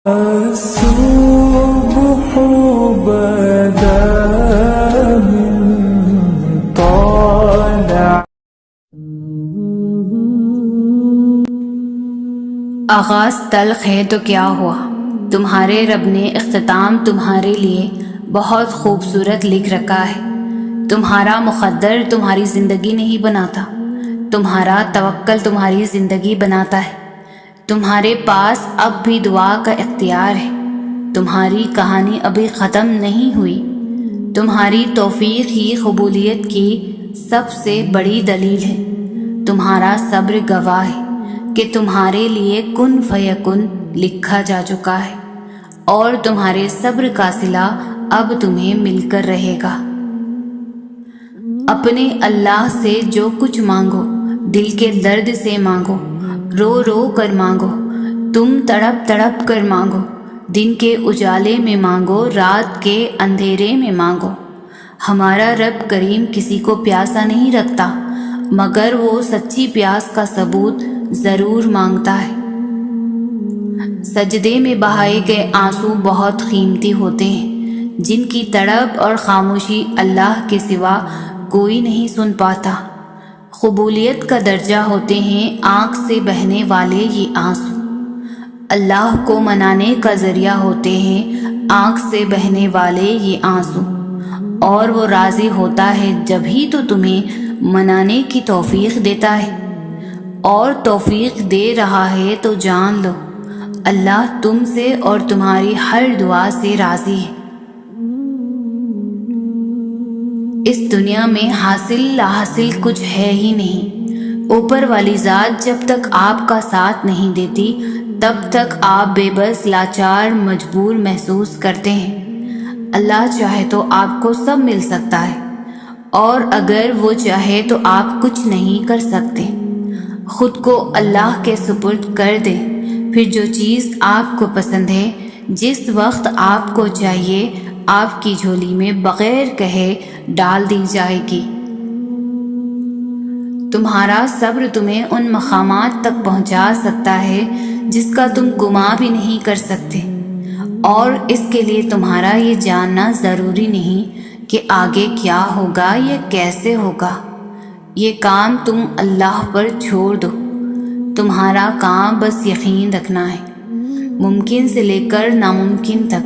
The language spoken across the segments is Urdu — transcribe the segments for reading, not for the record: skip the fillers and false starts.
الصبح بدا من طالع. آغاز تلخ ہے تو کیا ہوا، تمہارے رب نے اختتام تمہارے لیے بہت خوبصورت لکھ رکھا ہے۔ تمہارا مقدر تمہاری زندگی نہیں بناتا، تمہارا توکل تمہاری زندگی بناتا ہے۔ تمہارے پاس اب بھی دعا کا اختیار ہے، تمہاری کہانی ابھی ختم نہیں ہوئی۔ تمہاری توفیق ہی قبولیت کی سب سے بڑی دلیل ہے۔ تمہارا صبر گواہ ہے کہ تمہارے لیے کن فیکن لکھا جا چکا ہے، اور تمہارے صبر کا صلہ اب تمہیں مل کر رہے گا۔ اپنے اللہ سے جو کچھ مانگو، دل کے درد سے مانگو، رو رو کر مانگو، تم تڑپ تڑپ کر مانگو، دن کے اجالے میں مانگو، رات کے اندھیرے میں مانگو۔ ہمارا رب کریم کسی کو پیاسا نہیں رکھتا، مگر وہ سچی پیاس کا ثبوت ضرور مانگتا ہے۔ سجدے میں بہائے گئے آنسو بہت قیمتی ہوتے ہیں، جن کی تڑپ اور خاموشی اللہ کے سوا کوئی نہیں سن پاتا۔ قبولیت کا درجہ ہوتے ہیں آنکھ سے بہنے والے یہ آنسو، اللہ کو منانے کا ذریعہ ہوتے ہیں آنکھ سے بہنے والے یہ آنسو، اور وہ راضی ہوتا ہے جب ہی تو تمہیں منانے کی توفیق دیتا ہے، اور توفیق دے رہا ہے تو جان لو اللہ تم سے اور تمہاری ہر دعا سے راضی ہے۔ اس دنیا میں حاصل لاحاصل کچھ ہے ہی نہیں، اوپر والی ذات جب تک آپ کا ساتھ نہیں دیتی تب تک آپ بے بس لاچار مجبور محسوس کرتے ہیں۔ اللہ چاہے تو آپ کو سب مل سکتا ہے، اور اگر وہ چاہے تو آپ کچھ نہیں کر سکتے۔ خود کو اللہ کے سپرد کر دیں، پھر جو چیز آپ کو پسند ہے جس وقت آپ کو چاہیے آپ کی جھولی میں بغیر کہے ڈال دی جائے گی۔ تمہارا صبر تمہیں ان مقامات تک پہنچا سکتا ہے جس کا تم گمان بھی نہیں کر سکتے، اور اس کے لیے تمہارا یہ جاننا ضروری نہیں کہ آگے کیا ہوگا یا کیسے ہوگا۔ یہ کام تم اللہ پر چھوڑ دو، تمہارا کام بس یقین رکھنا ہے۔ ممکن سے لے کر ناممکن تک،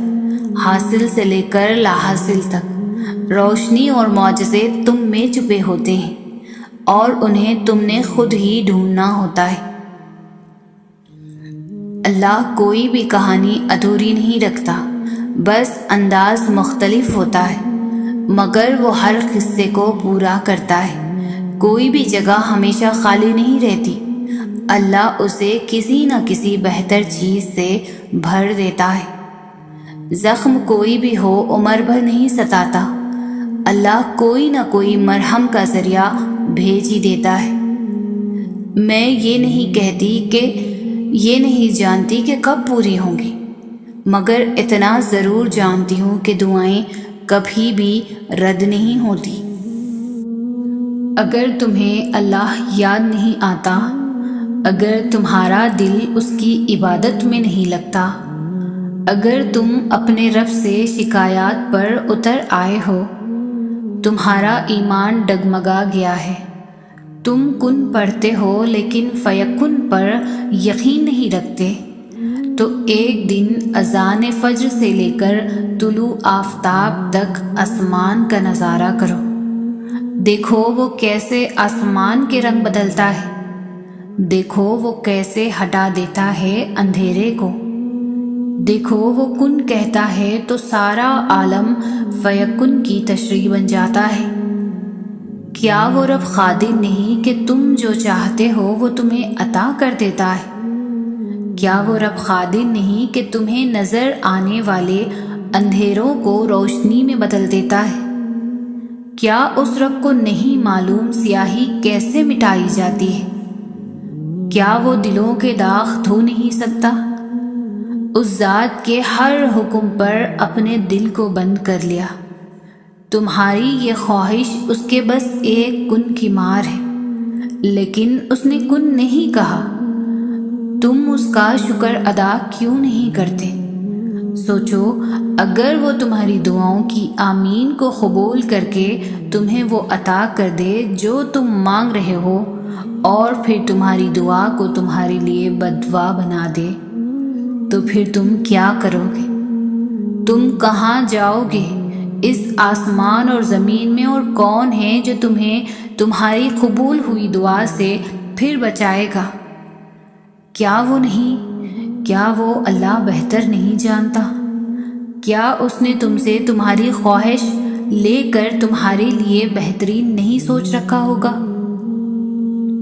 حاصل سے لے کر لاحاصل تک، روشنی اور معجزے تم میں چھپے ہوتے ہیں، اور انہیں تم نے خود ہی ڈھونڈنا ہوتا ہے۔ اللہ کوئی بھی کہانی ادھوری نہیں رکھتا، بس انداز مختلف ہوتا ہے، مگر وہ ہر قصے کو پورا کرتا ہے۔ کوئی بھی جگہ ہمیشہ خالی نہیں رہتی، اللہ اسے کسی نہ کسی بہتر چیز سے بھر دیتا ہے۔ زخم کوئی بھی ہو عمر بھر نہیں ستاتا، اللہ کوئی نہ کوئی مرہم کا ذریعہ بھیج ہی دیتا ہے۔ میں یہ نہیں کہتی کہ یہ نہیں جانتی کہ کب پوری ہوں گی، مگر اتنا ضرور جانتی ہوں کہ دعائیں کبھی بھی رد نہیں ہوتی۔ اگر تمہیں اللہ یاد نہیں آتا، اگر تمہارا دل اس کی عبادت میں نہیں لگتا، اگر تم اپنے رب سے شکایات پر اتر آئے ہو، تمہارا ایمان ڈگمگا گیا ہے، تم کن پڑھتے ہو لیکن فیکن پر یقین نہیں رکھتے، تو ایک دن اذان فجر سے لے کر طلوع آفتاب تک آسمان کا نظارہ کرو۔ دیکھو وہ کیسے آسمان کے رنگ بدلتا ہے، دیکھو وہ کیسے ہٹا دیتا ہے اندھیرے کو، دیکھو وہ کن کہتا ہے تو سارا عالم فیکن کی تشریح بن جاتا ہے۔ کیا وہ رب قادر نہیں کہ تم جو چاہتے ہو وہ تمہیں عطا کر دیتا ہے؟ کیا وہ رب قادر نہیں کہ تمہیں نظر آنے والے اندھیروں کو روشنی میں بدل دیتا ہے؟ کیا اس رب کو نہیں معلوم سیاہی کیسے مٹائی جاتی ہے؟ کیا وہ دلوں کے داغ دھو نہیں سکتا؟ اس ذات کے ہر حکم پر اپنے دل کو بند کر لیا۔ تمہاری یہ خواہش اس کے بس ایک کن کی مار ہے، لیکن اس نے کن نہیں کہا۔ تم اس کا شکر ادا کیوں نہیں کرتے؟ سوچو اگر وہ تمہاری دعاؤں کی آمین کو قبول کر کے تمہیں وہ عطا کر دے جو تم مانگ رہے ہو، اور پھر تمہاری دعا کو تمہارے لیے بددعا بنا دے، تو پھر تم کیا کرو گے؟ تم کہاں جاؤ گے؟ اس آسمان اور زمین میں اور کون ہے جو تمہیں تمہاری قبول ہوئی دعا سے پھر بچائے گا؟ کیا وہ نہیں؟ کیا وہ اللہ بہتر نہیں جانتا؟ کیا اس نے تم سے تمہاری خواہش لے کر تمہارے لیے بہترین نہیں سوچ رکھا ہوگا؟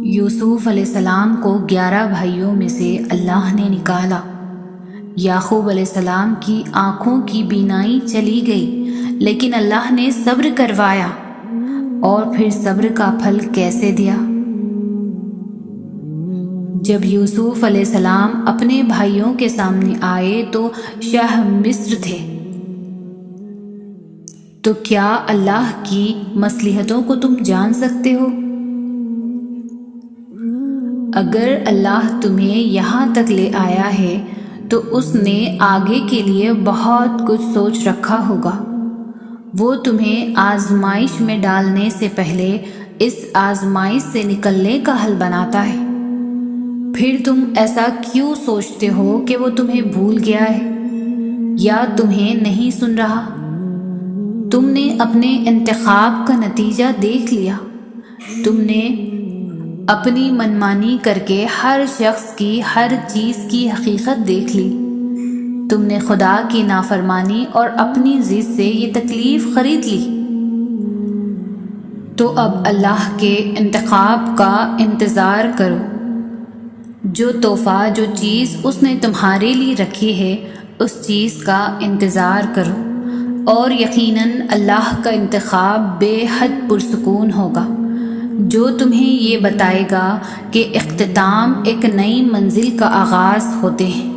یوسف علیہ السلام کو 11 بھائیوں میں سے اللہ نے نکالا۔ یعقوب علیہ السلام کی آنکھوں کی بینائی چلی گئی، لیکن اللہ نے صبر کروایا، اور پھر صبر کا پھل کیسے دیا؟ جب یوسف علیہ السلام اپنے بھائیوں کے سامنے آئے تو شاہ مصر تھے، تو کیا اللہ کی مصلحتوں کو تم جان سکتے ہو؟ اگر اللہ تمہیں یہاں تک لے آیا ہے تو اس نے آگے کے لیے بہت کچھ سوچ رکھا ہوگا۔ وہ تمہیں آزمائش میں ڈالنے سے پہلے اس آزمائش سے نکلنے کا حل بناتا ہے۔ پھر تم ایسا کیوں سوچتے ہو کہ وہ تمہیں بھول گیا ہے یا تمہیں نہیں سن رہا؟ تم نے اپنے انتخاب کا نتیجہ دیکھ لیا۔ تم نے اپنی منمانی کر کے ہر شخص کی ہر چیز کی حقیقت دیکھ لی۔ تم نے خدا کی نافرمانی اور اپنی ضد سے یہ تکلیف خرید لی۔ تو اب اللہ کے انتخاب کا انتظار کرو۔ جو تحفہ، جو چیز اس نے تمہارے لیے رکھی ہے، اس چیز کا انتظار کرو، اور یقیناً اللہ کا انتخاب بے حد پرسکون ہوگا، جو تمہیں یہ بتائے گا کہ اختتام ایک نئی منزل کا آغاز ہوتے ہیں۔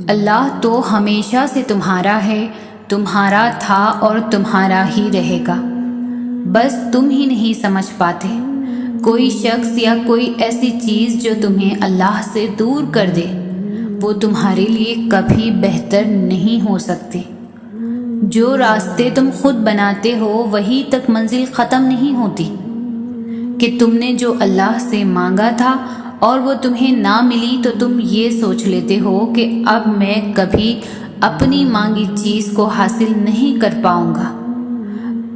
اللہ تو ہمیشہ سے تمہارا ہے، تمہارا تھا اور تمہارا ہی رہے گا، بس تم ہی نہیں سمجھ پاتے۔ کوئی شخص یا کوئی ایسی چیز جو تمہیں اللہ سے دور کر دے، وہ تمہارے لیے کبھی بہتر نہیں ہو سکتی۔ جو راستے تم خود بناتے ہو وہی تک منزل ختم نہیں ہوتی۔ کہ تم نے جو اللہ سے مانگا تھا اور وہ تمہیں نہ ملی تو تم یہ سوچ لیتے ہو کہ اب میں کبھی اپنی مانگی چیز کو حاصل نہیں کر پاؤں گا،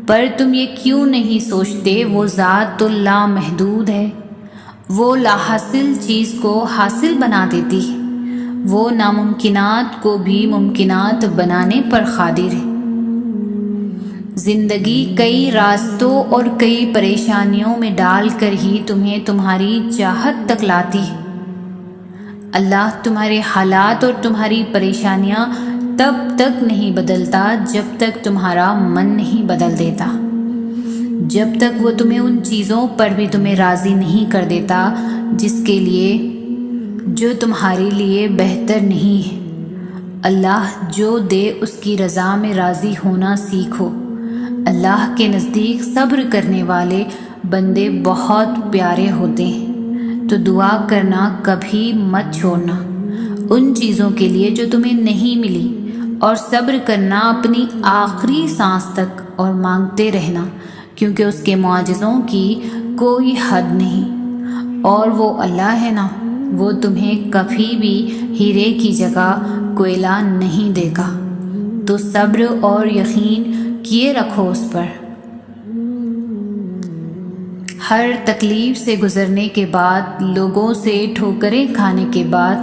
پر تم یہ کیوں نہیں سوچتے وہ ذات تو لامحدود ہے، وہ لا حاصل چیز کو حاصل بنا دیتی ہے، وہ ناممکنات کو بھی ممکنات بنانے پر قادر ہے۔ زندگی کئی راستوں اور کئی پریشانیوں میں ڈال کر ہی تمہیں تمہاری چاہت تک لاتی ہے۔ اللہ تمہارے حالات اور تمہاری پریشانیاں تب تک نہیں بدلتا جب تک تمہارا من نہیں بدل دیتا، جب تک وہ تمہیں ان چیزوں پر بھی تمہیں راضی نہیں کر دیتا جس کے لیے جو تمہارے لیے بہتر نہیں ہے۔ اللہ جو دے اس کی رضا میں راضی ہونا سیکھو۔ اللہ کے نزدیک صبر کرنے والے بندے بہت پیارے ہوتے ہیں، تو دعا کرنا کبھی مت چھوڑنا ان چیزوں کے لیے جو تمہیں نہیں ملی، اور صبر کرنا اپنی آخری سانس تک، اور مانگتے رہنا، کیونکہ اس کے معجزوں کی کوئی حد نہیں، اور وہ اللہ ہے نا، وہ تمہیں کبھی بھی ہیرے کی جگہ کوئلہ نہیں دے گا۔ تو صبر اور یقین کیے رکھو اس پر۔ ہر تکلیف سے گزرنے کے بعد، لوگوں سے ٹھوکریں کھانے کے بعد،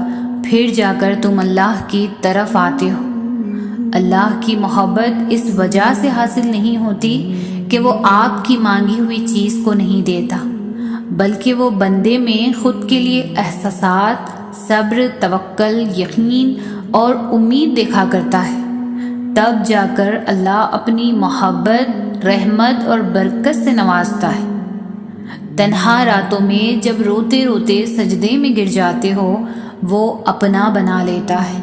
پھر جا کر تم اللہ کی طرف آتے ہو۔ اللہ کی محبت اس وجہ سے حاصل نہیں ہوتی کہ وہ آپ کی مانگی ہوئی چیز کو نہیں دیتا، بلکہ وہ بندے میں خود کے لیے احساسات، صبر، توکل، یقین اور امید دیکھا کرتا ہے۔ تب جا کر اللہ اپنی محبت، رحمت اور برکت سے نوازتا ہے۔ تنہا راتوں میں جب روتے روتے سجدے میں گر جاتے ہو، وہ اپنا بنا لیتا ہے،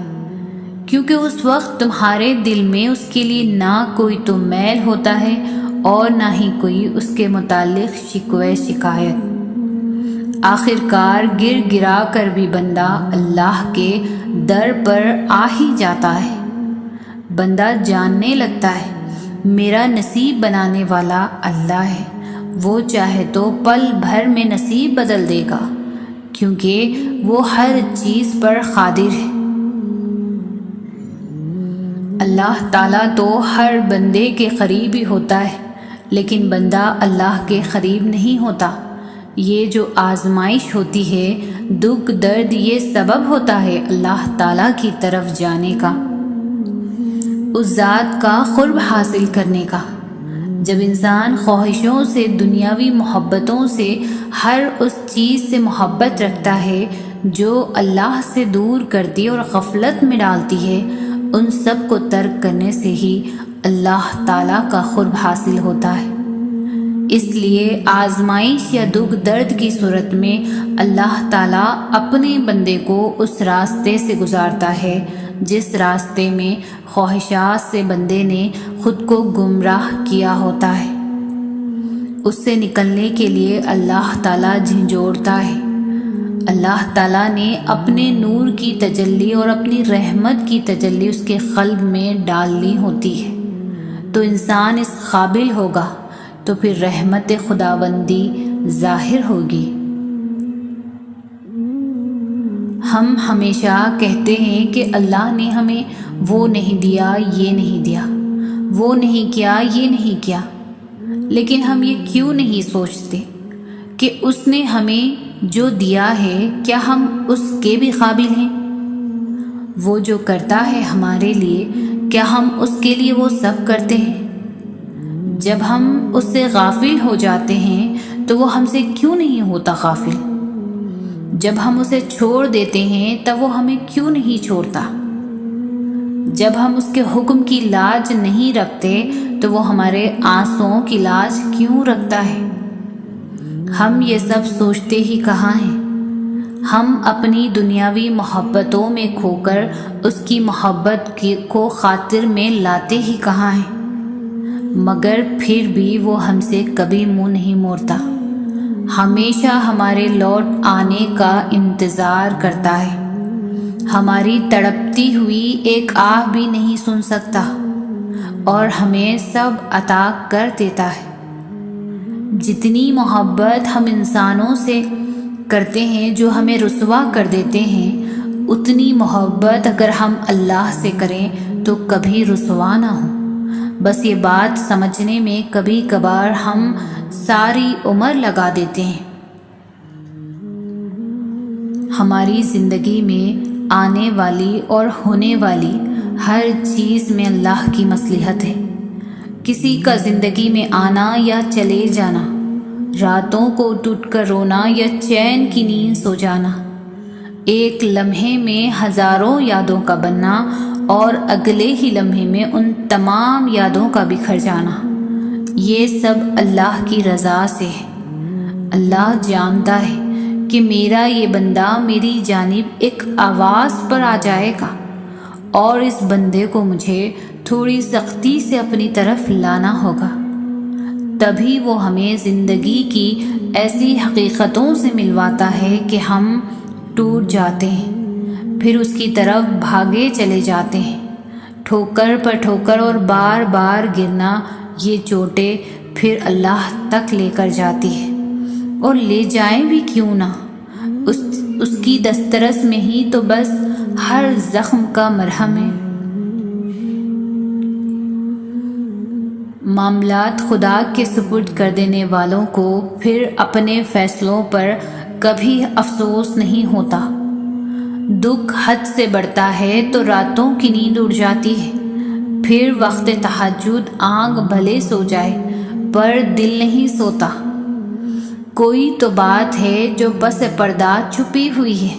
کیونکہ اس وقت تمہارے دل میں اس کے لیے نہ کوئی تو میل ہوتا ہے اور نہ ہی کوئی اس کے متعلق شکوے شکایت۔ آخر کار گر گرا کر بھی بندہ اللہ کے در پر آ ہی جاتا ہے۔ بندہ جاننے لگتا ہے میرا نصیب بنانے والا اللہ ہے، وہ چاہے تو پل بھر میں نصیب بدل دے گا، کیونکہ وہ ہر چیز پر قادر ہے۔ اللہ تعالیٰ تو ہر بندے کے قریب ہی ہوتا ہے، لیکن بندہ اللہ کے قریب نہیں ہوتا۔ یہ جو آزمائش ہوتی ہے، دکھ درد، یہ سبب ہوتا ہے اللہ تعالیٰ کی طرف جانے کا، اس ذات کا قرب حاصل کرنے کا۔ جب انسان خواہشوں سے، دنیاوی محبتوں سے، ہر اس چیز سے محبت رکھتا ہے جو اللہ سے دور کرتی اور غفلت میں ڈالتی ہے، ان سب کو ترک کرنے سے ہی اللہ تعالیٰ کا قرب حاصل ہوتا ہے۔ اس لیے آزمائش یا دکھ درد کی صورت میں اللہ تعالیٰ اپنے بندے کو اس راستے سے گزارتا ہے جس راستے میں خواہشات سے بندے نے خود کو گمراہ کیا ہوتا ہے۔ اس سے نکلنے کے لیے اللہ تعالیٰ جھنجھوڑتا ہے۔ اللہ تعالیٰ نے اپنے نور کی تجلی اور اپنی رحمت کی تجلی اس کے قلب میں ڈالنی ہوتی ہے، تو انسان اس قابل ہوگا، تو پھر رحمت خداوندی ظاہر ہوگی۔ ہم ہمیشہ کہتے ہیں کہ اللہ نے ہمیں وہ نہیں دیا، یہ نہیں دیا، وہ نہیں کیا، یہ نہیں کیا، لیکن ہم یہ کیوں نہیں سوچتے کہ اس نے ہمیں جو دیا ہے کیا ہم اس کے بھی قابل ہیں؟ وہ جو کرتا ہے ہمارے لیے کیا ہم اس کے لیے وہ سب کرتے ہیں؟ جب ہم اس سے غافل ہو جاتے ہیں تو وہ ہم سے کیوں نہیں ہوتا غافل؟ جب ہم اسے چھوڑ دیتے ہیں تب وہ ہمیں کیوں نہیں چھوڑتا؟ جب ہم اس کے حکم کی لاج نہیں رکھتے تو وہ ہمارے آنسوؤں کی لاج کیوں رکھتا ہے؟ ہم یہ سب سوچتے ہی کہاں ہیں؟ ہم اپنی دنیاوی محبتوں میں کھو کر اس کی محبت کو خاطر میں لاتے ہی کہاں ہیں؟ مگر پھر بھی وہ ہم سے کبھی منہ نہیں موڑتا، ہمیشہ ہمارے لوٹ آنے کا انتظار کرتا ہے، ہماری تڑپتی ہوئی ایک آہ بھی نہیں سن سکتا اور ہمیں سب عطا کر دیتا ہے۔ جتنی محبت ہم انسانوں سے کرتے ہیں جو ہمیں رسوا کر دیتے ہیں، اتنی محبت اگر ہم اللہ سے کریں تو کبھی رسوا نہ ہو۔ بس یہ بات سمجھنے میں کبھی کبھار ہم ساری عمر لگا دیتے ہیں۔ ہماری زندگی میں آنے والی اور ہونے والی ہر چیز میں اللہ کی مصلحت ہے۔ کسی کا زندگی میں آنا یا چلے جانا، راتوں کو ٹوٹ کر رونا یا چین کی نیند سو جانا، ایک لمحے میں ہزاروں یادوں کا بننا اور اگلے ہی لمحے میں ان تمام یادوں کا بکھر جانا، یہ سب اللہ کی رضا سے ہے۔ اللہ جانتا ہے کہ میرا یہ بندہ میری جانب ایک آواز پر آ جائے گا اور اس بندے کو مجھے تھوڑی سختی سے اپنی طرف لانا ہوگا، تبھی وہ ہمیں زندگی کی ایسی حقیقتوں سے ملواتا ہے کہ ہم ٹوٹ جاتے ہیں، پھر اس کی طرف بھاگے چلے جاتے ہیں۔ ٹھوکر پر ٹھوکر اور بار بار گرنا، یہ چوٹیں پھر اللہ تک لے کر جاتی ہے، اور لے جائیں بھی کیوں نہ، اس کی دسترس میں ہی تو بس ہر زخم کا مرہم ہے۔ معاملات خدا کے سپرد کر دینے والوں کو پھر اپنے فیصلوں پر کبھی افسوس نہیں ہوتا۔ دکھ حد سے بڑھتا ہے تو راتوں کی نیند اڑ جاتی ہے، پھر وقت تہجد آنکھ بھلے سو جائے پر دل نہیں سوتا۔ کوئی تو بات ہے جو پس پردہ چھپی ہوئی ہے،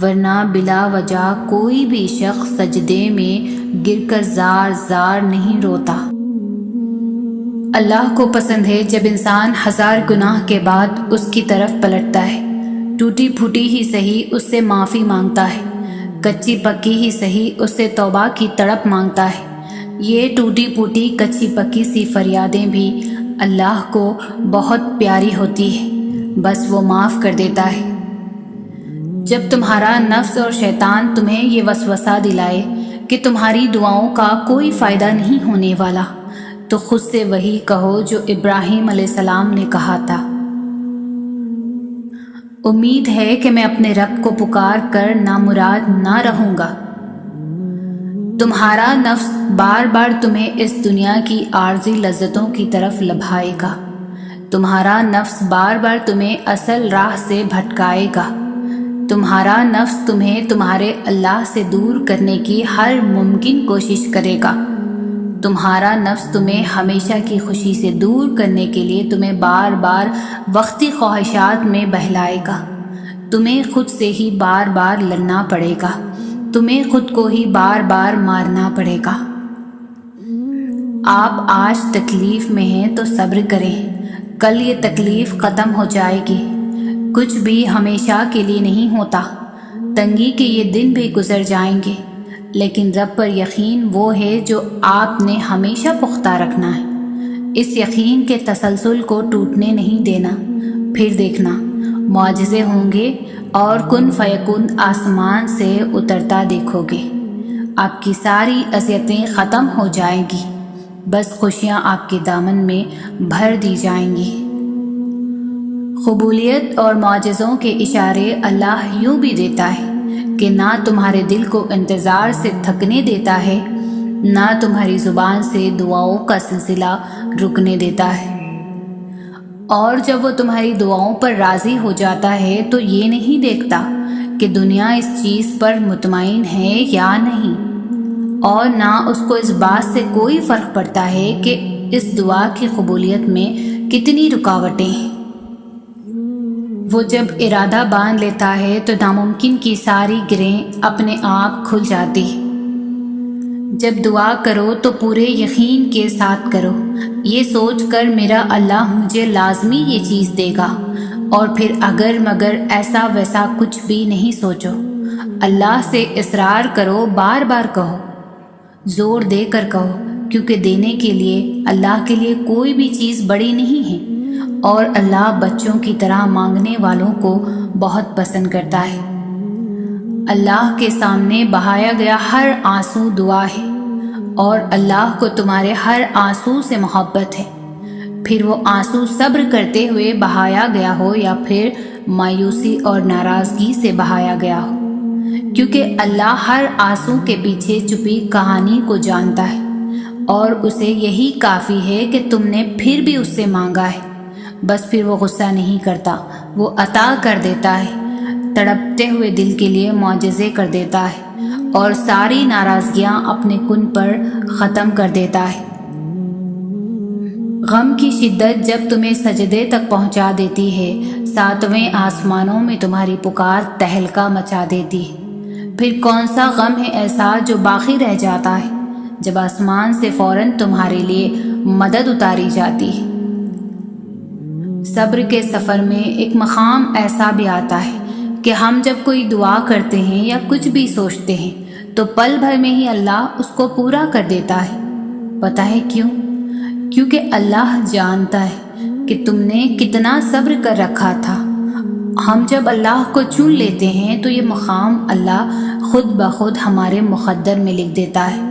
ورنہ بلا وجہ کوئی بھی شخص سجدے میں گر کر زار زار نہیں روتا۔ اللہ کو پسند ہے جب انسان ہزار گناہ کے بعد اس کی طرف پلٹتا ہے، ٹوٹی پھوٹی ہی صحیح اس سے معافی مانگتا ہے، کچی پکی ہی صحیح اس سے توبہ کی تڑپ مانگتا ہے۔ یہ ٹوٹی پھوٹی کچی پکی سی فریادیں بھی اللہ کو بہت پیاری ہوتی ہے، بس وہ معاف کر دیتا ہے۔ جب تمہارا نفس اور شیطان تمہیں یہ وسوسہ دلائے کہ تمہاری دعاؤں کا کوئی فائدہ نہیں ہونے والا، تو خود سے وہی کہو جو ابراہیم علیہ السلام نے کہا تھا، امید ہے کہ میں اپنے رب کو پکار کر نامراد نہ رہوں گا۔ تمہارا نفس بار بار تمہیں اس دنیا کی عارضی لذتوں کی طرف لبھائے گا، تمہارا نفس بار بار تمہیں اصل راہ سے بھٹکائے گا، تمہارا نفس تمہیں تمہارے اللہ سے دور کرنے کی ہر ممکن کوشش کرے گا، تمہارا نفس تمہیں ہمیشہ کی خوشی سے دور کرنے کے لیے تمہیں بار بار وقتی خواہشات میں بہلائے گا، تمہیں خود سے ہی بار بار لڑنا پڑے گا، تمہیں خود کو ہی بار بار مارنا پڑے گا۔ آپ آج تکلیف میں ہیں تو صبر کریں، کل یہ تکلیف ختم ہو جائے گی۔ کچھ بھی ہمیشہ کے لیے نہیں ہوتا، تنگی کے یہ دن بھی گزر جائیں گے، لیکن رب پر یقین وہ ہے جو آپ نے ہمیشہ پختہ رکھنا ہے، اس یقین کے تسلسل کو ٹوٹنے نہیں دینا۔ پھر دیکھنا معجزے ہوں گے اور کن فیکون آسمان سے اترتا دیکھو گے، آپ کی ساری اذیتیں ختم ہو جائیں گی، بس خوشیاں آپ کے دامن میں بھر دی جائیں گی۔ قبولیت اور معجزوں کے اشارے اللہ یوں بھی دیتا ہے کہ نہ تمہارے دل کو انتظار سے تھکنے دیتا ہے، نہ تمہاری زبان سے دعاؤں کا سلسلہ رکنے دیتا ہے، اور جب وہ تمہاری دعاؤں پر راضی ہو جاتا ہے تو یہ نہیں دیکھتا کہ دنیا اس چیز پر مطمئن ہے یا نہیں، اور نہ اس کو اس بات سے کوئی فرق پڑتا ہے کہ اس دعا کی قبولیت میں کتنی رکاوٹیں ہیں۔ وہ جب ارادہ باندھ لیتا ہے تو ناممکن کی ساری گرہیں اپنے آپ کھل جاتی ہیں۔ جب دعا کرو تو پورے یقین کے ساتھ کرو، یہ سوچ کر میرا اللہ مجھے لازمی یہ چیز دے گا، اور پھر اگر مگر ایسا ویسا کچھ بھی نہیں سوچو، اللہ سے اصرار کرو، بار بار کہو، زور دے کر کہو، کیونکہ دینے کے لیے اللہ کے لیے کوئی بھی چیز بڑی نہیں ہے، اور اللہ بچوں کی طرح مانگنے والوں کو بہت پسند کرتا ہے۔ اللہ کے سامنے بہایا گیا ہر آنسو دعا ہے، اور اللہ کو تمہارے ہر آنسو سے محبت ہے، پھر وہ آنسو صبر کرتے ہوئے بہایا گیا ہو یا پھر مایوسی اور ناراضگی سے بہایا گیا ہو، کیونکہ اللہ ہر آنسو کے پیچھے چھپی کہانی کو جانتا ہے، اور اسے یہی کافی ہے کہ تم نے پھر بھی اس سے مانگا ہے، بس پھر وہ غصہ نہیں کرتا، وہ عطا کر دیتا ہے، تڑپتے ہوئے دل کے لیے معجزے کر دیتا ہے، اور ساری ناراضگیاں اپنے کن پر ختم کر دیتا ہے۔ غم کی شدت جب تمہیں سجدے تک پہنچا دیتی ہے، ساتویں آسمانوں میں تمہاری پکار تہلکہ مچا دیتی ہے، پھر کون سا غم ہے ایسا جو باقی رہ جاتا ہے جب آسمان سے فوراً تمہارے لیے مدد اتاری جاتی ہے۔ صبر کے سفر میں ایک مقام ایسا بھی آتا ہے کہ ہم جب کوئی دعا کرتے ہیں یا کچھ بھی سوچتے ہیں تو پل بھر میں ہی اللہ اس کو پورا کر دیتا ہے۔ پتہ ہے کیوں؟ کیونکہ اللہ جانتا ہے کہ تم نے کتنا صبر کر رکھا تھا۔ ہم جب اللہ کو چن لیتے ہیں تو یہ مقام اللہ خود بخود ہمارے مقدر میں لکھ دیتا ہے۔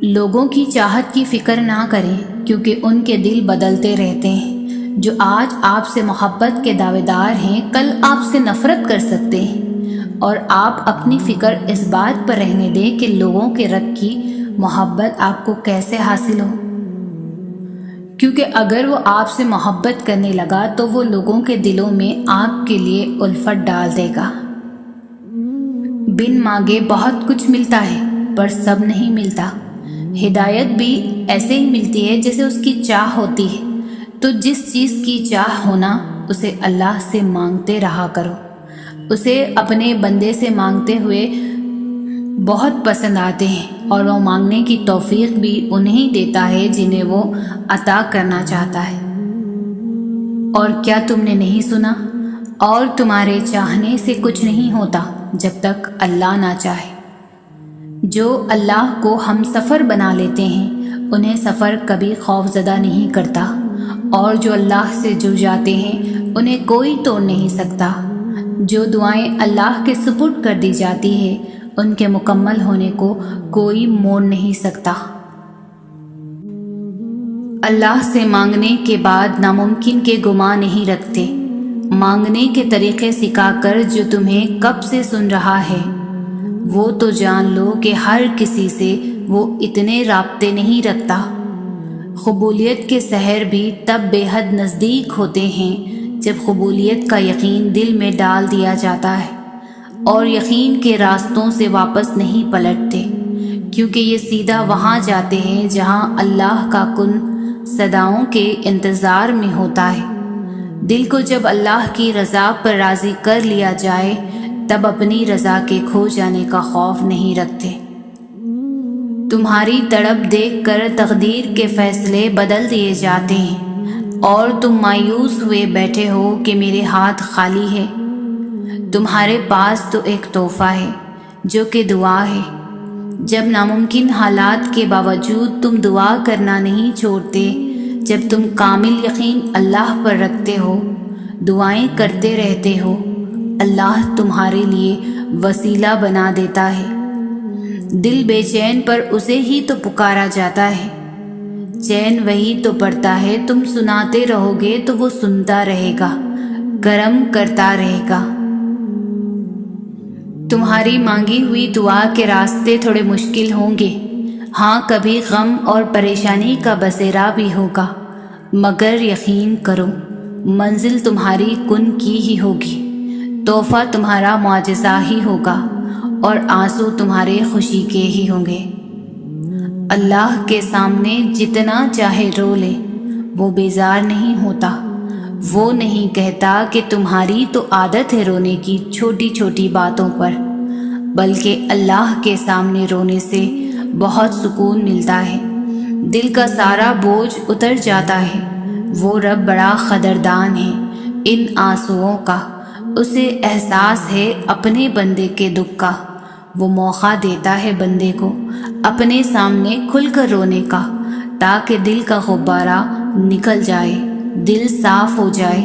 لوگوں کی چاہت کی فکر نہ کریں، کیونکہ ان کے دل بدلتے رہتے ہیں۔ جو آج آپ سے محبت کے دعوے دار ہیں کل آپ سے نفرت کر سکتے ہیں، اور آپ اپنی فکر اس بات پر رہنے دیں کہ لوگوں کے رب کی محبت آپ کو کیسے حاصل ہو، کیونکہ اگر وہ آپ سے محبت کرنے لگا تو وہ لوگوں کے دلوں میں آپ کے لیے الفت ڈال دے گا۔ بن مانگے بہت کچھ ملتا ہے پر سب نہیں ملتا۔ ہدایت بھی ایسے ہی ملتی ہے جیسے اس کی چاہ ہوتی ہے، تو جس چیز کی چاہ ہونا اسے اللہ سے مانگتے رہا کرو۔ اسے اپنے بندے سے مانگتے ہوئے بہت پسند آتے ہیں، اور وہ مانگنے کی توفیق بھی انہیں دیتا ہے جنہیں وہ عطا کرنا چاہتا ہے۔ اور کیا تم نے نہیں سنا؟ اور تمہارے چاہنے سے کچھ نہیں ہوتا جب تک اللہ نہ چاہے۔ جو اللہ کو ہم سفر بنا لیتے ہیں انہیں سفر کبھی خوف زدہ نہیں کرتا، اور جو اللہ سے جڑ جاتے ہیں انہیں کوئی توڑ نہیں سکتا۔ جو دعائیں اللہ کے سپرد کر دی جاتی ہے ان کے مکمل ہونے کو کوئی موڑ نہیں سکتا۔ اللہ سے مانگنے کے بعد ناممکن کے گمان نہیں رکھتے۔ مانگنے کے طریقے سکھا کر جو تمہیں کب سے سن رہا ہے وہ تو جان لو کہ ہر کسی سے وہ اتنے رابطے نہیں رکھتا۔ قبولیت کے سحر بھی تب بے حد نزدیک ہوتے ہیں جب قبولیت کا یقین دل میں ڈال دیا جاتا ہے اور یقین کے راستوں سے واپس نہیں پلٹتے، کیونکہ یہ سیدھا وہاں جاتے ہیں جہاں اللہ کا کن صداؤں کے انتظار میں ہوتا ہے۔ دل کو جب اللہ کی رضا پر راضی کر لیا جائے تب اپنی رضا کے کھو جانے کا خوف نہیں رکھتے۔ تمہاری تڑپ دیکھ کر تقدیر کے فیصلے بدل دیے جاتے ہیں اور تم مایوس ہوئے بیٹھے ہو کہ میرے ہاتھ خالی ہے۔ تمہارے پاس تو ایک تحفہ ہے جو کہ دعا ہے۔ جب ناممکن حالات کے باوجود تم دعا کرنا نہیں چھوڑتے، جب تم کامل یقین اللہ پر رکھتے ہو، دعائیں کرتے رہتے ہو، اللہ تمہارے لیے وسیلہ بنا دیتا ہے۔ دل بے چین پر اسے ہی تو پکارا جاتا ہے، چین وہی تو پڑتا ہے۔ تم سناتے رہو گے تو وہ سنتا رہے گا، کرم کرتا رہے گا۔ تمہاری مانگی ہوئی دعا کے راستے تھوڑے مشکل ہوں گے، ہاں کبھی غم اور پریشانی کا بسیرا بھی ہوگا، مگر یقین کرو منزل تمہاری کن کی ہی ہوگی، تحفہ تمہارا معجزہ ہی ہوگا اور آنسو تمہارے خوشی کے ہی ہوں گے۔ اللہ کے سامنے جتنا چاہے رو لے وہ بیزار نہیں ہوتا۔ وہ نہیں کہتا کہ تمہاری تو عادت ہے رونے کی چھوٹی چھوٹی باتوں پر، بلکہ اللہ کے سامنے رونے سے بہت سکون ملتا ہے، دل کا سارا بوجھ اتر جاتا ہے۔ وہ رب بڑا قدردان ہے ان آنسوؤں کا، اسے احساس ہے اپنے بندے کے دکھ کا۔ وہ موقع دیتا ہے بندے کو اپنے سامنے کھل کر رونے کا، تاکہ دل کا غبارہ نکل جائے، دل صاف ہو جائے،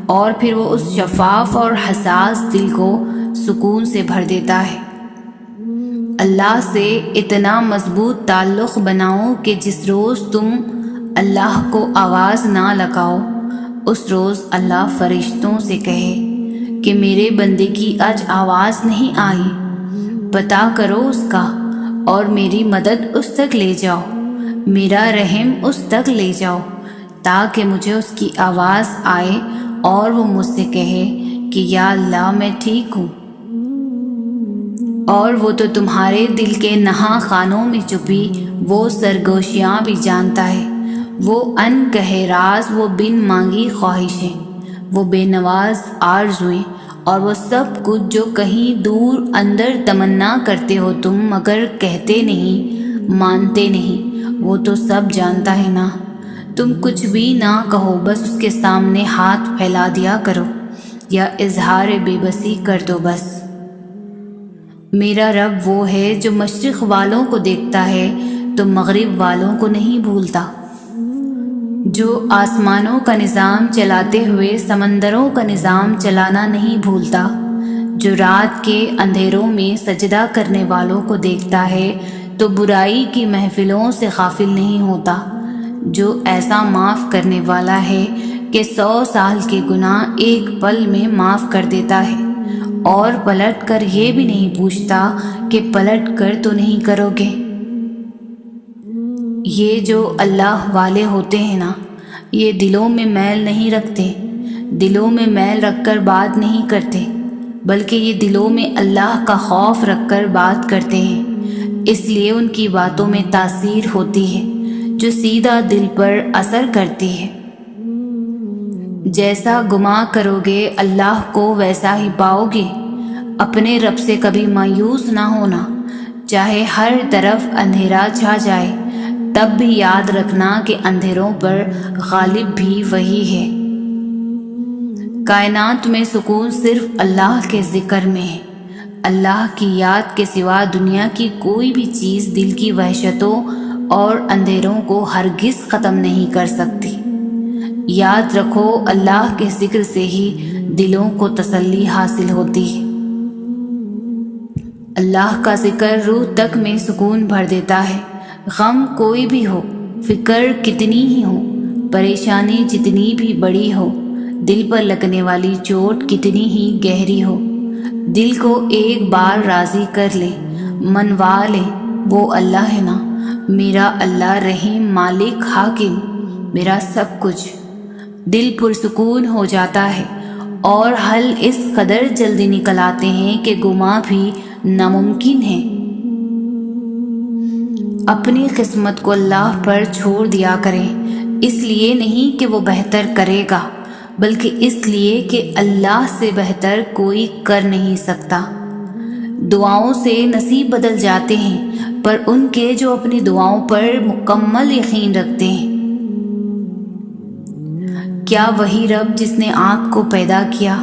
اور پھر وہ اس شفاف اور حساس دل کو سکون سے بھر دیتا ہے۔ اللہ سے اتنا مضبوط تعلق بناؤ کہ جس روز تم اللہ کو آواز نہ لگاؤ اس روز اللہ فرشتوں سے کہے کہ میرے بندے کی آج آواز نہیں آئی، پتہ کرو اس کا اور میری مدد اس تک لے جاؤ، میرا رحم اس تک لے جاؤ، تاکہ مجھے اس کی آواز آئے اور وہ مجھ سے کہے کہ یا اللہ میں ٹھیک ہوں۔ اور وہ تو تمہارے دل کے نہاں خانوں میں چھپی وہ سرگوشیاں بھی جانتا ہے، وہ ان کہے راز، وہ بن مانگی خواہشیں، وہ بے نواز آرزوئیں، اور وہ سب کچھ جو کہیں دور اندر تمنا کرتے ہو تم مگر کہتے نہیں، مانتے نہیں، وہ تو سب جانتا ہے نا۔ تم کچھ بھی نہ کہو، بس اس کے سامنے ہاتھ پھیلا دیا کرو یا اظہار بے بسی کر دو بس۔ میرا رب وہ ہے جو مشرق والوں کو دیکھتا ہے تو مغرب والوں کو نہیں بھولتا، جو آسمانوں کا نظام چلاتے ہوئے سمندروں کا نظام چلانا نہیں بھولتا، جو رات کے اندھیروں میں سجدہ کرنے والوں کو دیکھتا ہے تو برائی کی محفلوں سے غافل نہیں ہوتا، جو ایسا معاف کرنے والا ہے کہ 100 سال کے گناہ ایک پل میں معاف کر دیتا ہے، اور پلٹ کر یہ بھی نہیں پوچھتا کہ پلٹ کر تو نہیں کرو گے۔ یہ جو اللہ والے ہوتے ہیں نا، یہ دلوں میں میل نہیں رکھتے، دلوں میں میل رکھ کر بات نہیں کرتے، بلکہ یہ دلوں میں اللہ کا خوف رکھ کر بات کرتے ہیں، اس لیے ان کی باتوں میں تاثیر ہوتی ہے جو سیدھا دل پر اثر کرتی ہے۔ جیسا گما کرو گے اللہ کو ویسا ہی پاؤ گے۔ اپنے رب سے کبھی مایوس نہ ہونا، چاہے ہر طرف اندھیرا چھا جائے تب بھی یاد رکھنا کہ اندھیروں پر غالب بھی وہی ہے۔ کائنات میں سکون صرف اللہ کے ذکر میں ہے، اللہ کی یاد کے سوا دنیا کی کوئی بھی چیز دل کی وحشتوں اور اندھیروں کو ہرگز ختم نہیں کر سکتی۔ یاد رکھو اللہ کے ذکر سے ہی دلوں کو تسلی حاصل ہوتی ہے۔ اللہ کا ذکر روح تک میں سکون بھر دیتا ہے۔ غم کوئی بھی ہو، فکر کتنی ہی ہو، پریشانی جتنی بھی بڑی ہو، دل پر لگنے والی چوٹ کتنی ہی گہری ہو، دل کو ایک بار راضی کر لے، منوا لے۔ وہ اللہ ہے نا، میرا اللہ رحیم، مالک، حاکم، میرا سب کچھ۔ دل پرسکون ہو جاتا ہے اور حل اس قدر جلدی نکل آتے ہیں کہ گما بھی ناممکن ہے۔ اپنی قسمت کو اللہ پر چھوڑ دیا کریں، اس لیے نہیں کہ وہ بہتر کرے گا، بلکہ اس لیے کہ اللہ سے بہتر کوئی کر نہیں سکتا۔ دعاؤں سے نصیب بدل جاتے ہیں، پر ان کے جو اپنی دعاؤں پر مکمل یقین رکھتے ہیں۔ کیا وہی رب جس نے آپ کو پیدا کیا؟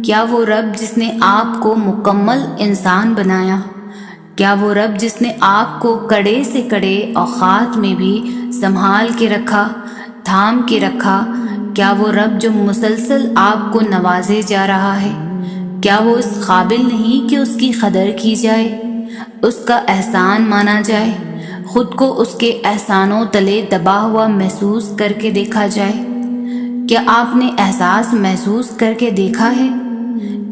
کیا وہ رب جس نے آپ کو مکمل انسان بنایا؟ کیا وہ رب جس نے آپ کو کڑے سے کڑے اوقات میں بھی سنبھال کے رکھا، تھام کے رکھا؟ کیا وہ رب جو مسلسل آپ کو نوازے جا رہا ہے، کیا وہ اس قابل نہیں کہ اس کی قدر کی جائے، اس کا احسان مانا جائے، خود کو اس کے احسانوں تلے دبا ہوا محسوس کر کے دیکھا جائے؟ کیا آپ نے احساس محسوس کر کے دیکھا ہے؟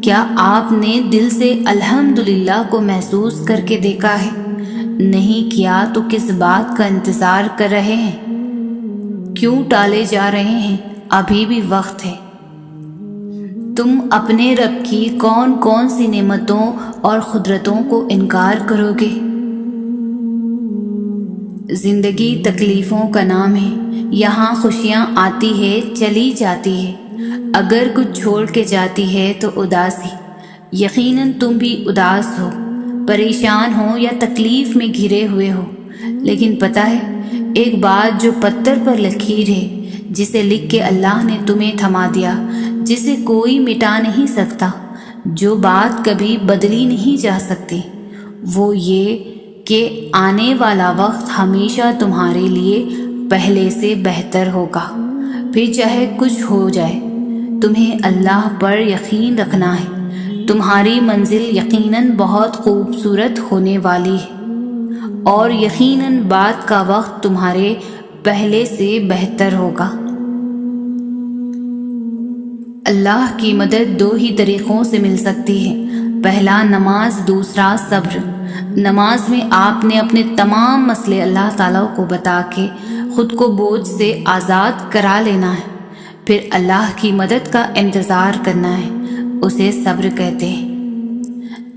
کیا آپ نے دل سے الحمدللہ کو محسوس کر کے دیکھا ہے؟ نہیں کیا تو کس بات کا انتظار کر رہے ہیں؟ کیوں ٹالے جا رہے ہیں؟ ابھی بھی وقت ہے۔ تم اپنے رب کی کون کون سی نعمتوں اور قدرتوں کو انکار کرو گے؟ زندگی تکلیفوں کا نام ہے، یہاں خوشیاں آتی ہے، چلی جاتی ہے، اگر کچھ چھوڑ کے جاتی ہے تو اداسی۔ یقیناً تم بھی اداس ہو، پریشان ہو یا تکلیف میں گھرے ہوئے ہو، لیکن پتہ ہے ایک بات جو پتھر پر لکیر ہے، جسے لکھ کے اللہ نے تمہیں تھما دیا، جسے کوئی مٹا نہیں سکتا، جو بات کبھی بدلی نہیں جا سکتی، وہ یہ کہ آنے والا وقت ہمیشہ تمہارے لیے پہلے سے بہتر ہوگا۔ پھر چاہے کچھ ہو جائے، تمہیں اللہ پر یقین رکھنا ہے۔ تمہاری منزل یقیناً بہت خوبصورت ہونے والی ہے، اور یقیناً بعد کا وقت تمہارے پہلے سے بہتر ہوگا۔ اللہ کی مدد دو ہی طریقوں سے مل سکتی ہے، پہلا نماز، دوسرا صبر۔ نماز میں آپ نے اپنے تمام مسئلے اللہ تعالیٰ کو بتا کے خود کو بوجھ سے آزاد کرا لینا ہے، پھر اللہ کی مدد کا انتظار کرنا ہے، اسے صبر کہتے ہیں۔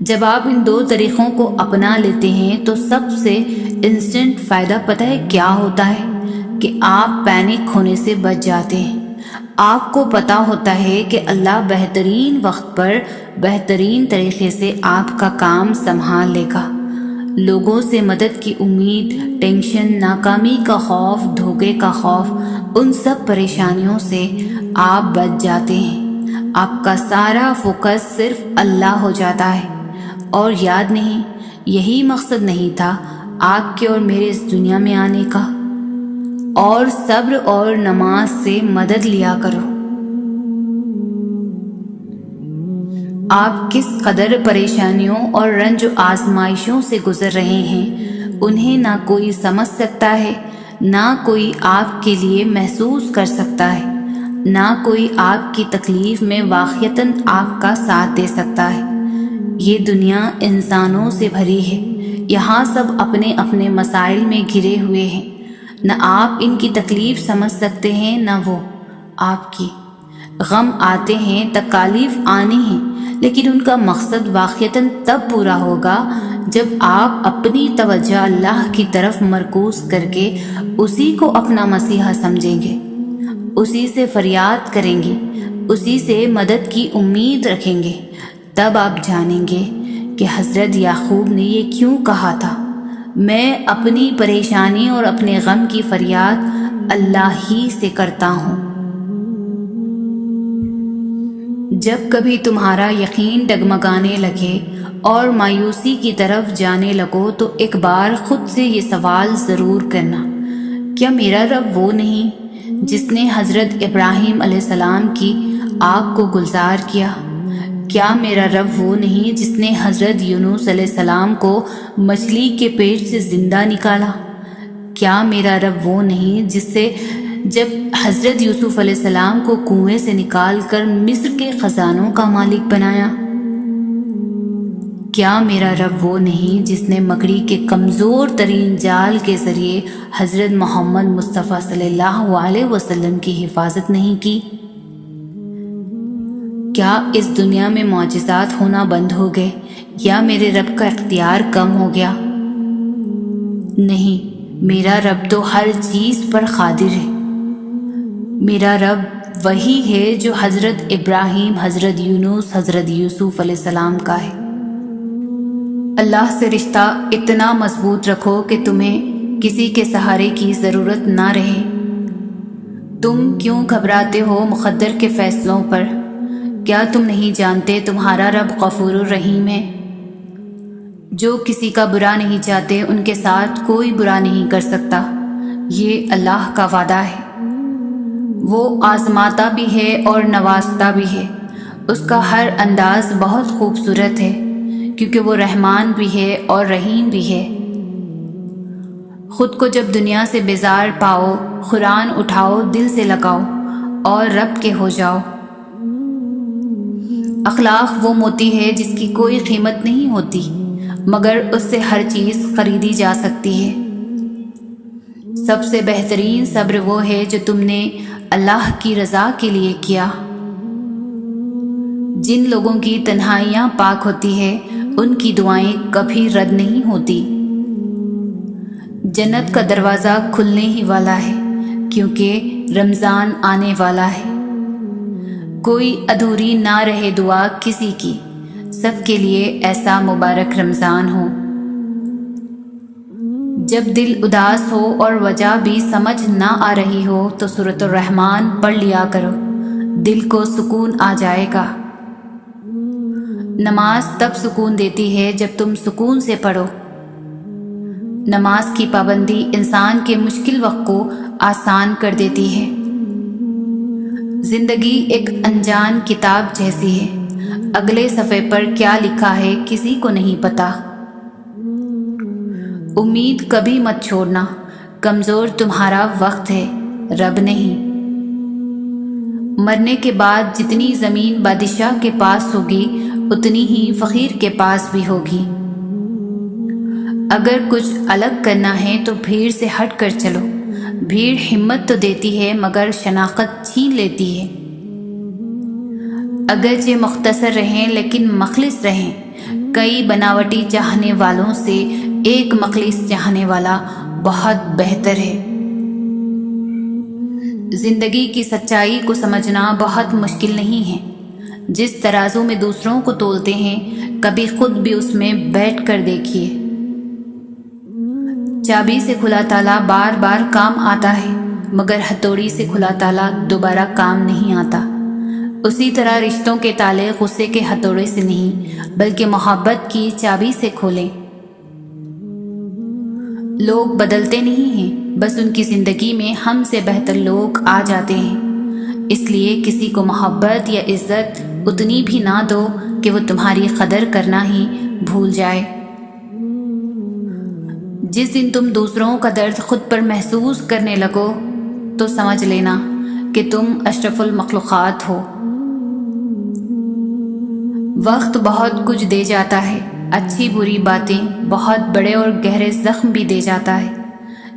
جب آپ ان دو طریقوں کو اپنا لیتے ہیں تو سب سے انسٹنٹ فائدہ پتہ ہے کیا ہوتا ہے؟ کہ آپ پینک ہونے سے بچ جاتے ہیں۔ آپ کو پتہ ہوتا ہے کہ اللہ بہترین وقت پر بہترین طریقے سے آپ کا کام سنبھال لے گا۔ لوگوں سے مدد کی امید، ٹینشن، ناکامی کا خوف، دھوکے کا خوف، ان سب پریشانیوں سے آپ بچ جاتے ہیں۔ آپ کا سارا فوکس صرف اللہ ہو جاتا ہے، اور یاد نہیں، یہی مقصد نہیں تھا آپ کے اور میرے اس دنیا میں آنے کا؟ اور صبر اور نماز سے مدد لیا کرو۔ آپ کس قدر پریشانیوں اور رنج و آزمائشوں سے گزر رہے ہیں، انہیں نہ کوئی سمجھ سکتا ہے، نہ کوئی آپ کے لیے محسوس کر سکتا ہے، نہ کوئی آپ کی تکلیف میں واقعتاً آپ کا ساتھ دے سکتا ہے۔ یہ دنیا انسانوں سے بھری ہے، یہاں سب اپنے اپنے مسائل میں گھرے ہوئے ہیں، نہ آپ ان کی تکلیف سمجھ سکتے ہیں، نہ وہ آپ کی۔ غم آتے ہیں، تکالیف آنی ہیں، لیکن ان کا مقصد واقعتاً تب پورا ہوگا جب آپ اپنی توجہ اللہ کی طرف مرکوز کر کے اسی کو اپنا مسیحا سمجھیں گے، اسی سے فریاد کریں گے، اسی سے مدد کی امید رکھیں گے۔ تب آپ جانیں گے کہ حضرت یعقوب نے یہ کیوں کہا تھا، میں اپنی پریشانی اور اپنے غم کی فریاد اللہ ہی سے کرتا ہوں۔ جب کبھی تمہارا یقین ڈگمگانے لگے اور مایوسی کی طرف جانے لگو تو ایک بار خود سے یہ سوال ضرور کرنا، کیا میرا رب وہ نہیں جس نے حضرت ابراہیم علیہ السلام کی آگ کو گلزار کیا۔ کیا میرا رب وہ نہیں جس نے حضرت یونس علیہ السلام کو مچھلی کے پیٹ سے زندہ نکالا؟ کیا میرا رب وہ نہیں جس سے جب حضرت یوسف علیہ السلام کو کنویں سے نکال کر مصر کے خزانوں کا مالک بنایا؟ کیا میرا رب وہ نہیں جس نے مکڑی کے کمزور ترین جال کے ذریعے حضرت محمد مصطفیٰ صلی اللہ علیہ وسلم کی حفاظت نہیں کی؟ کیا اس دنیا میں معجزات ہونا بند ہو گئے یا میرے رب کا اختیار کم ہو گیا؟ نہیں، میرا رب تو ہر چیز پر قادر ہے۔ میرا رب وہی ہے جو حضرت ابراہیم، حضرت یونس، حضرت یوسف علیہ السلام کا ہے۔ اللہ سے رشتہ اتنا مضبوط رکھو کہ تمہیں کسی کے سہارے کی ضرورت نہ رہے۔ تم کیوں گھبراتے ہو مقدر کے فیصلوں پر؟ کیا تم نہیں جانتے تمہارا رب غفور الرحیم ہے؟ جو کسی کا برا نہیں چاہتے ان کے ساتھ کوئی برا نہیں کر سکتا، یہ اللہ کا وعدہ ہے۔ وہ آزماتا بھی ہے اور نوازتا بھی ہے۔ اس کا ہر انداز بہت خوبصورت ہے، کیونکہ وہ رحمان بھی ہے اور رحیم بھی ہے۔ خود کو جب دنیا سے بیزار پاؤ، قرآن اٹھاؤ، دل سے لگاؤ اور رب کے ہو جاؤ۔ اخلاق وہ موتی ہے جس کی کوئی قیمت نہیں ہوتی، مگر اس سے ہر چیز خریدی جا سکتی ہے۔ سب سے بہترین صبر وہ ہے جو تم نے اللہ کی رضا کے لیے کیا۔ جن لوگوں کی تنہائیاں پاک ہوتی ہے ان کی دعائیں کبھی رد نہیں ہوتی۔ جنت کا دروازہ کھلنے ہی والا ہے، کیونکہ رمضان آنے والا ہے۔ کوئی ادھوری نہ رہے دعا کسی کی، سب کے لیے ایسا مبارک رمضان ہو۔ جب دل اداس ہو اور وجہ بھی سمجھ نہ آ رہی ہو تو سورۃ الرحمن پڑھ لیا کرو، دل کو سکون آ جائے گا۔ نماز تب سکون دیتی ہے جب تم سکون سے پڑھو۔ نماز کی پابندی انسان کے مشکل وقت کو آسان کر دیتی ہے۔ زندگی ایک انجان کتاب جیسی ہے، اگلے صفحے پر کیا لکھا ہے کسی کو نہیں پتا۔ امید کبھی مت چھوڑنا، کمزور تمہارا وقت ہے، رب نہیں۔ مرنے کے بعد جتنی زمین بادشاہ کے پاس ہوگی اتنی ہی فقیر کے پاس بھی ہوگی۔ اگر کچھ الگ کرنا ہے تو بھیڑ سے ہٹ کر چلو۔ بھیڑ ہمت تو دیتی ہے مگر شناخت چھین لیتی ہے۔ اگرچہ مختصر رہیں لیکن مخلص رہیں۔ کئی بناوٹی چاہنے والوں سے ایک مخلص چاہنے والا بہت بہتر ہے۔ زندگی کی سچائی کو سمجھنا بہت مشکل نہیں ہے۔ جس ترازو میں دوسروں کو تولتے ہیں کبھی خود بھی اس میں بیٹھ کر دیکھیے۔ چابی سے کھلا تالا بار بار کام آتا ہے، مگر ہتھوڑی سے کھلا تالا دوبارہ کام نہیں آتا۔ اسی طرح رشتوں کے تالے غصے کے ہتھوڑے سے نہیں بلکہ محبت کی چابی سے کھولیں۔ لوگ بدلتے نہیں ہیں، بس ان کی زندگی میں ہم سے بہتر لوگ آ جاتے ہیں۔ اس لیے کسی کو محبت یا عزت اتنی بھی نہ دو کہ وہ تمہاری قدر کرنا ہی بھول جائے۔ جس دن تم دوسروں کا درد خود پر محسوس کرنے لگو تو سمجھ لینا کہ تم اشرف المخلوقات ہو۔ وقت بہت کچھ دے جاتا ہے، اچھی بری باتیں، بہت بڑے اور گہرے زخم بھی دے جاتا ہے۔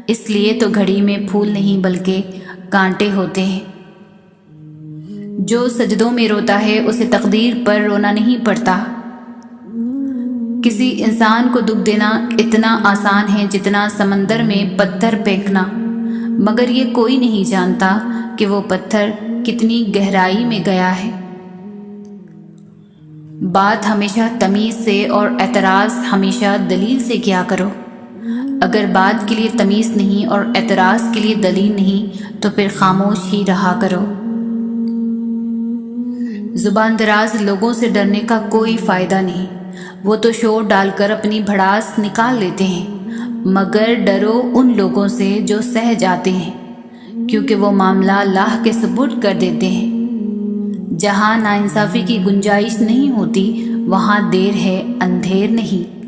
اس لیے تو گھڑی میں پھول نہیں بلکہ کانٹے ہوتے ہیں۔ جو سجدوں میں روتا ہے اسے تقدیر پر رونا نہیں پڑتا۔ کسی انسان کو دکھ دینا اتنا آسان ہے جتنا سمندر میں پتھر پھینکنا، مگر یہ کوئی نہیں جانتا کہ وہ پتھر کتنی گہرائی میں گیا ہے۔ بات ہمیشہ تمیز سے اور اعتراض ہمیشہ دلیل سے کیا کرو۔ اگر بات کے لیے تمیز نہیں اور اعتراض کے لیے دلیل نہیں تو پھر خاموش ہی رہا کرو۔ زبان دراز لوگوں سے ڈرنے کا کوئی فائدہ نہیں، وہ تو شور ڈال کر اپنی بھڑاس نکال لیتے ہیں، مگر ڈرو ان لوگوں سے جو سہ جاتے ہیں، کیونکہ وہ معاملہ اللہ کے سپرد کر دیتے ہیں۔ جہاں ناانصافی کی گنجائش نہیں ہوتی وہاں دیر ہے اندھیر نہیں۔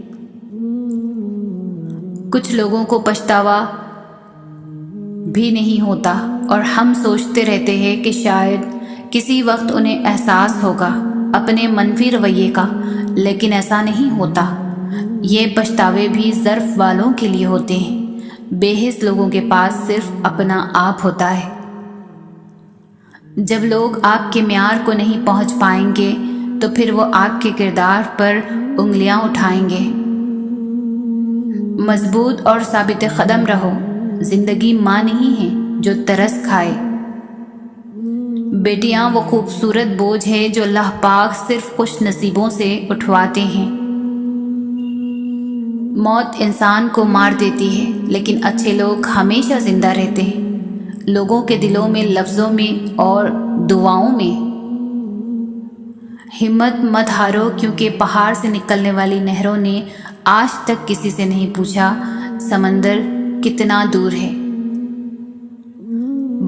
کچھ لوگوں کو پچھتاوا بھی نہیں ہوتا اور ہم سوچتے رہتے ہیں کہ شاید کسی وقت انہیں احساس ہوگا اپنے منفی رویے کا، لیکن ایسا نہیں ہوتا۔ یہ پچھتاوے بھی ظرف والوں کے لیے ہوتے ہیں۔ بے حس لوگوں کے پاس صرف اپنا آپ ہوتا ہے۔ جب لوگ آپ کے معیار کو نہیں پہنچ پائیں گے تو پھر وہ آپ کے کردار پر انگلیاں اٹھائیں گے۔ مضبوط اور ثابت قدم رہو۔ زندگی ماں نہیں ہے جو ترس کھائے۔ بیٹیاں وہ خوبصورت بوجھ ہے جو اللہ پاک صرف خوش نصیبوں سے اٹھواتے ہیں۔ موت انسان کو مار دیتی ہے لیکن اچھے لوگ ہمیشہ زندہ رہتے ہیں، لوگوں کے دلوں میں، لفظوں میں اور دعاؤں میں۔ ہمت مت ہارو، کیونکہ پہاڑ سے نکلنے والی نہروں نے آج تک کسی سے نہیں پوچھا سمندر کتنا دور ہے۔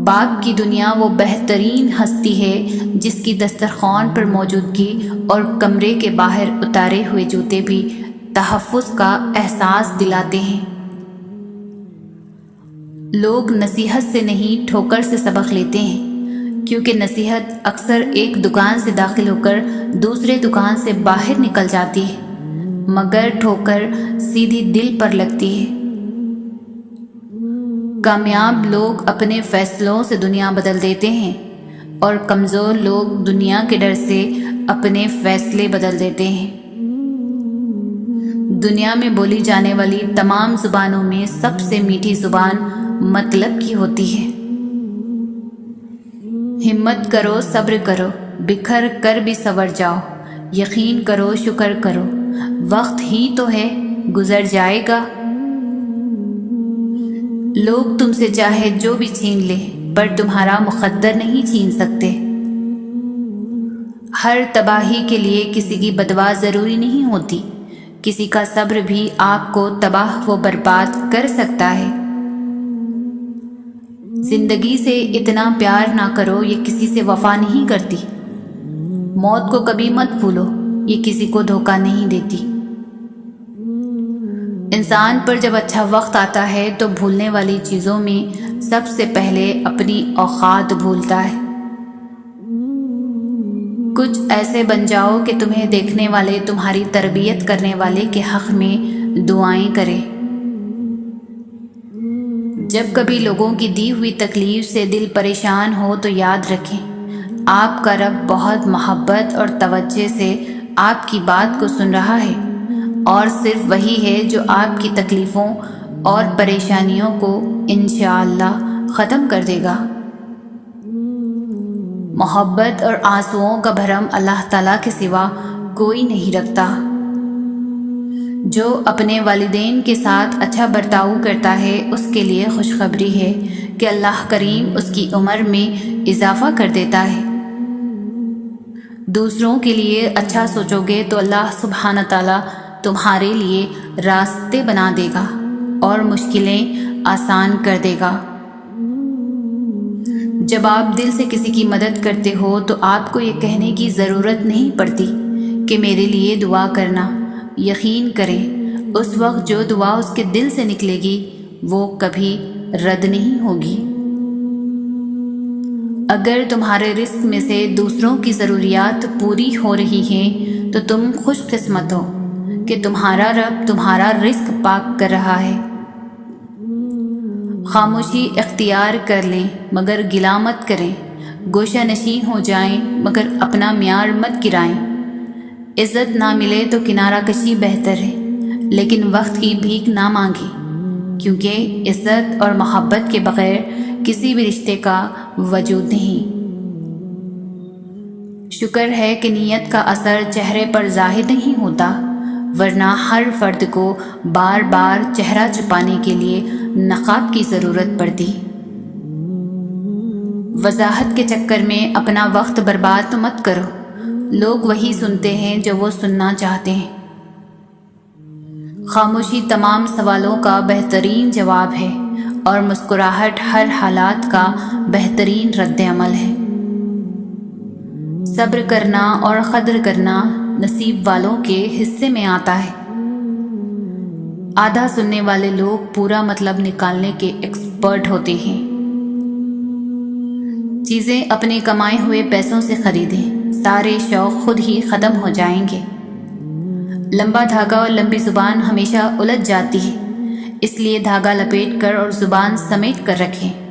باپ کی دنیا وہ بہترین ہستی ہے جس کی دسترخوان پر موجودگی اور کمرے کے باہر اتارے ہوئے جوتے بھی تحفظ کا احساس دلاتے ہیں۔ لوگ نصیحت سے نہیں ٹھوکر سے سبق لیتے ہیں، کیونکہ نصیحت اکثر ایک دکان سے داخل ہو کر دوسرے دکان سے باہر نکل جاتی ہے، مگر ٹھوکر سیدھی دل پر لگتی ہے۔ کامیاب لوگ اپنے فیصلوں سے دنیا بدل دیتے ہیں اور کمزور لوگ دنیا کے ڈر سے اپنے فیصلے بدل دیتے ہیں۔ دنیا میں بولی جانے والی تمام زبانوں میں سب سے میٹھی زبان مطلب کی ہوتی ہے۔ ہمت کرو، صبر کرو، بکھر کر بھی سنور جاؤ، یقین کرو، شکر کرو، وقت ہی تو ہے، گزر جائے گا۔ لوگ تم سے چاہے جو بھی چھین لے پر تمہارا مقدر نہیں چھین سکتے۔ ہر تباہی کے لیے کسی کی بددعا ضروری نہیں ہوتی، کسی کا صبر بھی آپ کو تباہ و برباد کر سکتا ہے۔ زندگی سے اتنا پیار نہ کرو، یہ کسی سے وفا نہیں کرتی۔ موت کو کبھی مت بھولو، یہ کسی کو دھوکہ نہیں دیتی۔ انسان پر جب اچھا وقت آتا ہے تو بھولنے والی چیزوں میں سب سے پہلے اپنی اوقات بھولتا ہے۔ کچھ ایسے بن جاؤ کہ تمہیں دیکھنے والے تمہاری تربیت کرنے والے کے حق میں دعائیں کریں۔ جب کبھی لوگوں کی دی ہوئی تکلیف سے دل پریشان ہو تو یاد رکھیں، آپ کا رب بہت محبت اور توجہ سے آپ کی بات کو سن رہا ہے، اور صرف وہی ہے جو آپ کی تکلیفوں اور پریشانیوں کو انشاءاللہ ختم کر دے گا۔ محبت اور آنسوؤں کا بھرم اللہ تعالیٰ کے سوا کوئی نہیں رکھتا۔ جو اپنے والدین کے ساتھ اچھا برتاؤ کرتا ہے اس کے لیے خوشخبری ہے کہ اللہ کریم اس کی عمر میں اضافہ کر دیتا ہے۔ دوسروں کے لیے اچھا سوچو گے تو اللہ سبحانہ تعالیٰ تمہارے لیے راستے بنا دے گا اور مشکلیں آسان کر دے گا۔ جب آپ دل سے کسی کی مدد کرتے ہو تو آپ کو یہ کہنے کی ضرورت نہیں پڑتی کہ میرے لیے دعا کرنا۔ یقین کریں اس وقت جو دعا اس کے دل سے نکلے گی وہ کبھی رد نہیں ہوگی۔ اگر تمہارے رزق میں سے دوسروں کی ضروریات پوری ہو رہی ہیں تو تم خوش قسمت ہو کہ تمہارا رب تمہارا رزق پاک کر رہا ہے۔ خاموشی اختیار کر لیں مگر گلہ مت کریں، گوشہ نشین ہو جائیں مگر اپنا معیار مت گرائیں۔ عزت نہ ملے تو کنارہ کشی بہتر ہے، لیکن وقت کی بھیک نہ مانگیں، کیونکہ عزت اور محبت کے بغیر کسی بھی رشتے کا وجود نہیں۔ شکر ہے کہ نیت کا اثر چہرے پر ظاہر نہیں ہوتا، ورنہ ہر فرد کو بار بار چہرہ چھپانے کے لیے نقاب کی ضرورت پڑتی۔ وضاحت کے چکر میں اپنا وقت برباد مت کرو، لوگ وہی سنتے ہیں جو وہ سننا چاہتے ہیں۔ خاموشی تمام سوالوں کا بہترین جواب ہے اور مسکراہٹ ہر حالات کا بہترین رد عمل ہے۔ صبر کرنا اور قدر کرنا نصیب والوں کے حصے میں آتا ہے۔ آدھا سننے والے لوگ پورا مطلب نکالنے کے ایکسپرٹ ہوتے ہیں۔ چیزیں اپنے کمائے ہوئے پیسوں سے خریدیں، سارے شوق خود ہی ختم ہو جائیں گے۔ لمبا دھاگا اور لمبی زبان ہمیشہ الجھ جاتی ہے، اس لیے دھاگا لپیٹ کر اور زبان سمیٹ کر رکھیں۔